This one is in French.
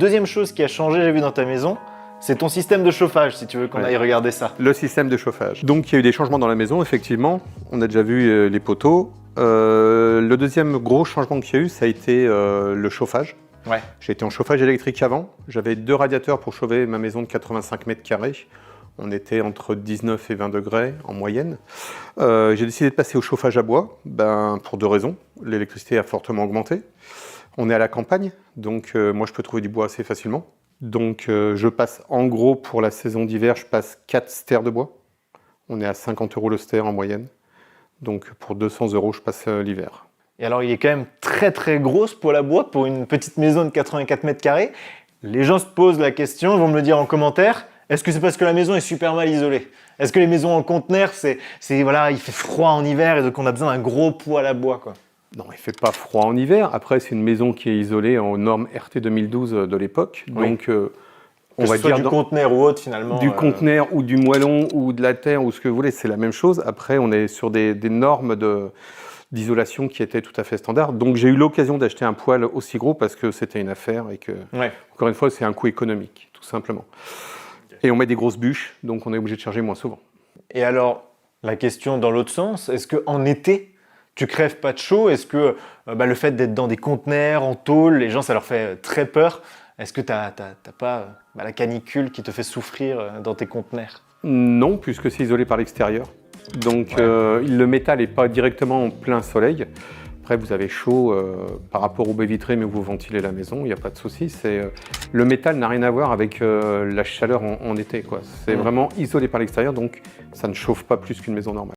deuxième chose qui a changé, j'ai vu dans ta maison, c'est ton système de chauffage, si tu veux qu'on aille regarder ça. Le système de chauffage. Donc il y a eu des changements dans la maison, effectivement. On a déjà vu les poteaux. Le deuxième gros changement qu'il y a eu, ça a été le chauffage. Ouais. J'étais en chauffage électrique avant. J'avais 2 radiateurs pour chauffer ma maison de 85 mètres carrés. On était entre 19 et 20 degrés en moyenne. J'ai décidé de passer au chauffage à bois, pour 2 raisons. L'électricité a fortement augmenté. On est à la campagne, donc moi je peux trouver du bois assez facilement. Donc je passe en gros pour la saison d'hiver, je passe 4 stères de bois. On est à 50 € le stère en moyenne. Donc pour 200 € je passe l'hiver. Et alors, il est quand même très très gros ce poêle à bois pour une petite maison de 84 mètres carrés. Les gens se posent la question, ils vont me le dire en commentaire. Est-ce que c'est parce que la maison est super mal isolée? Est-ce que les maisons en conteneur, voilà, il fait froid en hiver et donc on a besoin d'un gros poêle à bois, quoi? Non, il ne fait pas froid en hiver. Après, c'est une maison qui est isolée aux normes RT 2012 de l'époque. Oui. Donc, on va dire du conteneur ou autre, finalement. Du conteneur ou du moellon ou de la terre ou ce que vous voulez, c'est la même chose. Après, on est sur des normes d'isolation qui étaient tout à fait standards. Donc, j'ai eu l'occasion d'acheter un poêle aussi gros parce que c'était une affaire et que, encore une fois, c'est un coût économique, tout simplement. Et on met des grosses bûches, donc on est obligé de charger moins souvent. Et alors, la question dans l'autre sens, est-ce qu'en été, tu crèves pas de chaud? Est-ce que le fait d'être dans des conteneurs, en tôle, les gens, ça leur fait très peur? Est-ce que t'as pas la canicule qui te fait souffrir dans tes conteneurs? Non, puisque c'est isolé par l'extérieur. Donc le métal n'est pas directement en plein soleil. Après, vous avez chaud par rapport aux baies vitrées, mais vous ventilez la maison, il n'y a pas de souci. Le métal n'a rien à voir avec la chaleur en été, quoi. C'est vraiment isolé par l'extérieur, donc ça ne chauffe pas plus qu'une maison normale.